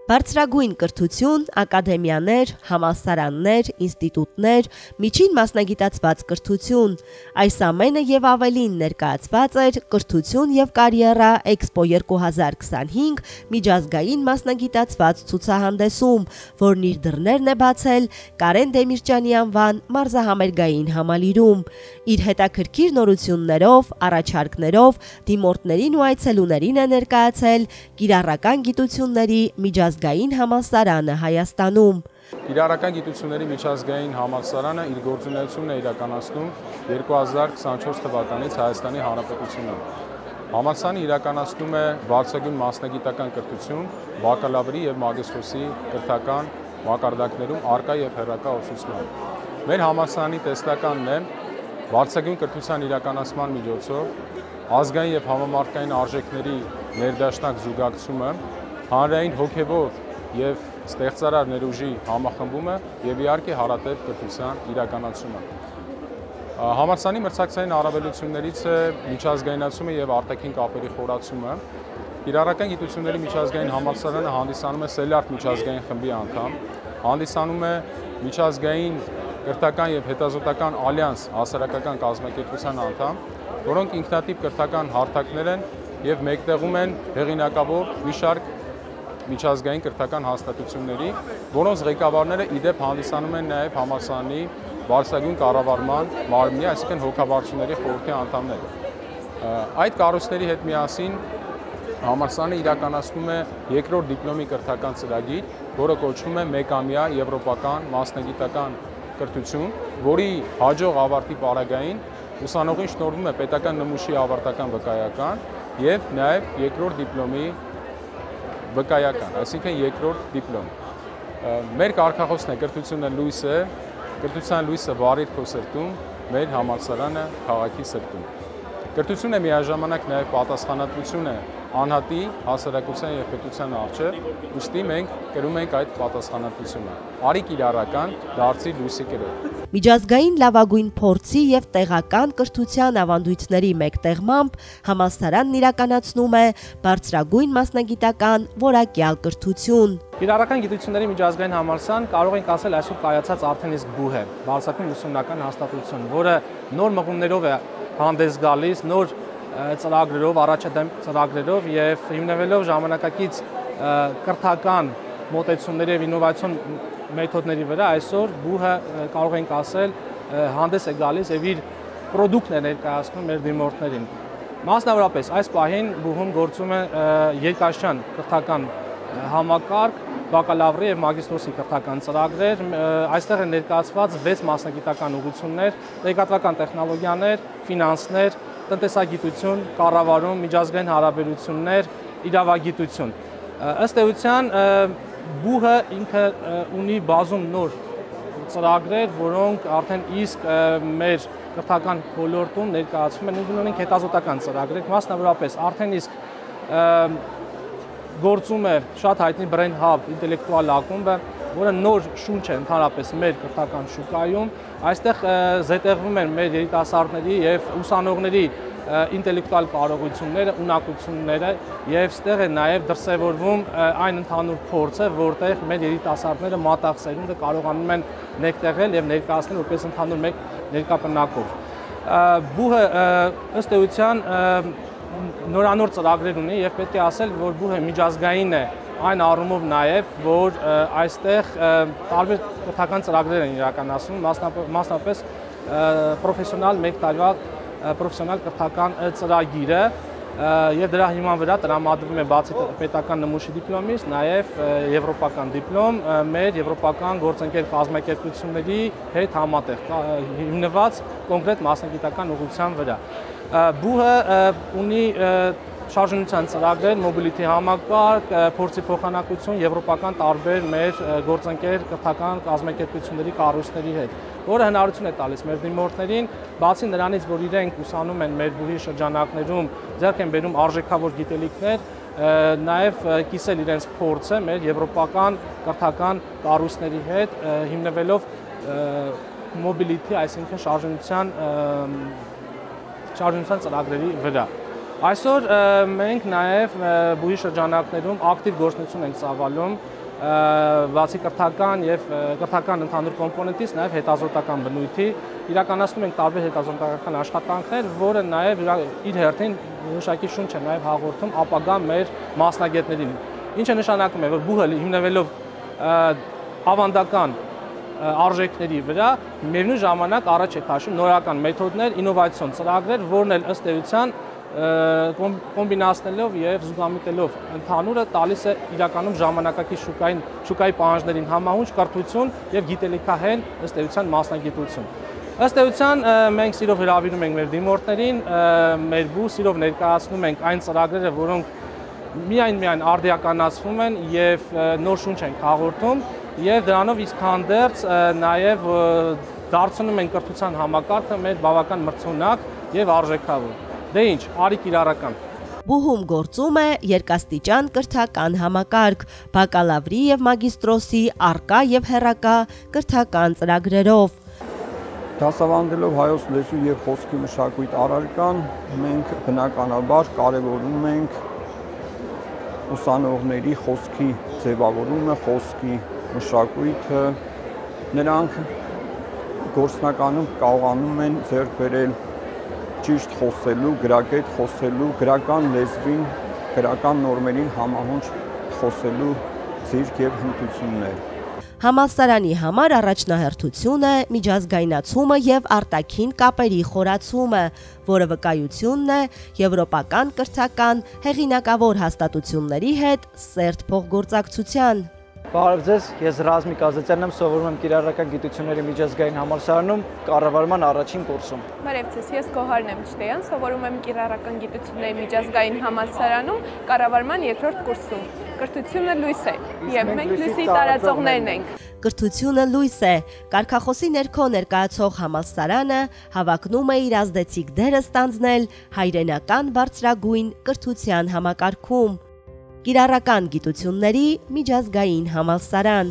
Բարձրագույն կրթություն, ակադեմիաներ, համալսարաններ, ինստիտուտներ, միջին մասնագիտացված կրթություն, այս ամենը եւ ավելին ներկայացված էր Կրթություն եւ կարիերա Էքսպո 2025 միջազգային մասնագիտացված ցուցահանդեսում, որն իր դռներն է բացել Կարեն Դեմիրճյանի անվան մարզահամերգային համալիրում։ Իր հետաքրքիր նորություններով, առաջարկներով դիմորդներին ու այցելուներին է ներկայացել Կիրառական գիտությունների միջազգային համալսարանը Հայաստանում։ Կիրառական գիտությունների միջազգային համալսարանը իր գործունեությունն է իրականացնում 2024 թվականից Հայաստանի Հանրապետությունում։ Համալսարանը իրականացնում է բարձրագույն մասնագիտական կրթություն, բակալավրի եւ մագիստրոսի կրթական մակարդակներում առկա եւ հեռակա ուսուցման։ Մեր համալսարանի տեսլականն է բարձրագույն կրթության իրականացման միջոցով ազգային եւ համամարտկային արժեքների ներդաշնակ զուգակցումը, հանրային հոգևոր եւ ստեղծարար ներուժի համախմբումը եւ իհարկե հարատև կրթության իրականացումը։ Համալսարանի մրցակցային առավելություններից է միջազգայնացումը եւ արտաքին կապերի խորացումը։ Կիրառական գիտությունների միջազգային համալսարանը հանդիսանում է Սելարդ միջազգային խմբի անդամ, հանդիսանում է միջազգային կրթական եւ հետազոտական ալյանս հասարակական կազմակերպության անդամ, որոնք ինքնատիպ կրթական հարթակներ են եւ մեկտեղում են հեղինակավոր մի շարք միջազգային կրթական հաստատությունների, որոնց ղեկավարները իդեպ հանդիսանում են նաև համալսարանի բարձրագույն կառավարման մարմնի, այսինքն հոգաբարձուների խորհրդի անդամներ։ Այդ կառույցների հետ միասին համալսարանը իրականացնում է երկրորդ դիպլոմի կրթական ծրագիր, որը կոչվում է մեկամյա եվրոպական մասնագիտական կրթություն, որի հաջող ավարտի պարագային ուսանողին շնորհվում է պետական նմուշի ավարտական վկայական եւ նաև երկրորդ դիպլոմի վկայական, այսինքն երկրորդ դիպլոմ։ Մեր կարգախոսն է կրթությունը լույս է, կրթության լույսը վառիր քո սրտում, մեր համալսարանը քաղաքի սրտում։ Կրթությունը միաժամանակ նաև պատասխանատվություն է անհատի, հասարակության եւ պետության առջեւ, ուստի մենք կրում ենք այդ պատասխանատվությունը։ Արի կիրառական, դարձի լույսի կրող։ Միջազգային լավագույն փորձի եւ տեղական կրթության ավանդույթների մեկտեղմամբ համալսարանն իրականացնում է բարձրագույն մասնագիտական որակյալ կրթություն։ Կիրառական գիտությունների միջազգային համալսարան կարող ենք ասել այսօր կայացած արդեն իսկ բուհ է, բարձրագույն ուսումնական հաստատություն, որը նոր մղումներով է հանդես գալիս, նոր ծրագրերով, առաջադեմ ծրագրերով եւ հիմնվելով ժամանակակից կրթական մոտեցումների եւ ինովացիոն մեթոդների վրա այսօր բուհը կարող ենք ասել հանդես է գալիս եւ իր պրոդուկտն է ներկայացնում մեր դիմորդներին։ Մասնավորապես այս պահին բուհում գործում է երկաշրջան կրթական համակարգ, բակալավրի եւ մագիստրոսի կրթական ծրագրեր, այստեղ են ներկայացված 6 մասնագիտական ուղղություններ, տեղեկատվական տեխնոլոգիաներ, ֆինանսներ, տնտեսագիտություն, կառավարում, միջազգային հարաբերություններ, իրավագիտություն։ Ըստ էության բուհը ինքը ունի բազում նոր ծրագրեր, որոնք արդեն իսկ մեր կրթական ոլորտում ներկայացվում են, ունենք հետազոտական ծրագրեր, մասնավորապես արդեն իսկ գործում է շատ հայտնի Brain Hub ինտելեկտուալ ակումբը, որը նոր շունչ է ընդհանրապես մեր կրթական շուկայում, այստեղ զետեղվում են մեր երիտասարդների եւ ուսանողների ինտելեկտուալ կարողությունները, ունակությունները եւ ստեղ է նաեւ դրսեւորվում այն ընդհանուր փորձը, որտեղ մեր երիտասարդները մատաղ սերունդը կարողանում են մեկտեղել եւ ներկայացնել որպես ընդհանուր մեկ ներկապնակով։ Բուհը ըստ էության նորանոր ծրագրեր ունի եւ պետք է ասել, որ բուհը միջազգային է այն առումով նաեւ, որ այստեղ տարբեր կրթական ծրագրեր են իրականացվում, մասնավորապես պրոֆեսիոնալ մեկ տարվա պրոֆեսիոնալ կրթական ծրագիրը եւ դրա հիման վրա տրամադրվում է բացի պետական նմուշի դիպլոմից նաեւ եվրոպական դիպլոմ մեր եվրոպական գործընկեր կազմակերպությունների հետ համատեղ հիմնված կոնկրետ մասնագիտական ուղղության վրա։ Բուհը ունի շարժունության ծրագրեր, մոբիլիթի համակարգ, փորձի փոխանակություն եվրոպական տարբեր մեր գործընկեր կրթական կազմակերպությունների կառույցների հետ, որը հնարավորություն է տալիս մեր դիմորդներին, բացի նրանից, որ իրենք ուսանում են մեր բուհի շրջանակներում, ձեռք են բերում արժեքավոր գիտելիքներ, նաև կիսել իրենց փորձը մեր եվրոպական կրթական կառույցների հետ, հիմնվելով մոբիլիթի, այսինքն շարժունության ծրագրերի վրա։ Այսօր մենք նաև բուհի շրջանակներում ակտիվ գործունեություն ենք ծավալում բացի կրթական եւ կրթական ընդհանուր կոմպոնենտից նաև հետազոտական բնույթի իրականացնում ենք տարբեր հետազոտական աշխատանքներ, որը նաև իր հերթին որոշակի շունչ է նաև հաղորդում ապագա մեր մասնագետներին։ Ինչը նշանակում է, որ բուհը հիմնվելով ավանդական արժեքների վրա միևնույն ժամանակ առաջ է քաշում նորական մեթոդներ, ինովացիոն ծրագրեր, որն էլ ըստ էության կոմբինացնելով եւ զուգամիտելով ընդհանուրը տալիս է իրականում ժամանակակից շուկայի պահանջներին համահունչ կրթություն եւ գիտելիքահեն ըստ էության մասնագիտություն։ Ըստ էության մենք սիրով հրավիրում ենք մեր դիմորդներին, մեր բու սիրով ներկայացնում ենք այն ծրագրերը, որոնք միայն արդիականացվում են եւ նոր շունչ են հաղորդում եւ դրանով իսկ հանդերձ նաեւ դարձնում են կրթության համակարգը մեր բավական մրցունակ եւ արժեքավոր։ Դե ինչ, արի կիրառական։ Բուհում գործում է երկաստիճան կրթական համակարգ, բակալավրի եւ մագիստրոսի առկա եւ հեռակա կրթական ծրագրերով։ Դասավանդելով հայոց լեզու եւ խոսքի մշակույթ առարկան, մենք բնականաբար կարևորում ենք ուսանողների խոսքի ձևավորումը, խոսքի մշակույթը, նրանք գործնականում կարողանում են ձեռք բերել ճիշտ խոսելու, գրագետ խոսելու, գրական լեզվին, գրական նորմերին համահունչ խոսելու ձիրք եւ հմտություններ։ Համալսարանի համար առաջնահերթություն է միջազգայնացումը եւ արտաքին կապերի խորացումը, որը վկայությունն է եվրոպական կրթական հեղինակավոր հաստատությունների հետ սերտ փոխգործակցության։ Բարև ձեզ, ես Ռազմիկ Ազատյանն եմ, սովորում եմ կիրառական գիտությունների միջազգային համալսարանում կառավարման առաջին կուրսում։ Բարև ձեզ, ես Գոհար Նեմչտեյան, սովորում եմ կիրառական գիտությունների միջազգային համալսարանում կառավարման երկրորդ կուրսում։ Կրթությունը լույս է, եւ մենք լույսի տարածողներն ենք։ Կրթությունը լույս է, կարգախոսի ներքո ներկայացող համալսարանը հավակնում է իր ազդեցիկ դերը ստանձնել հայրենական բարձրագույն կրթության համակարգում։ Կիրառական գիտությունների միջազգային համալսարան։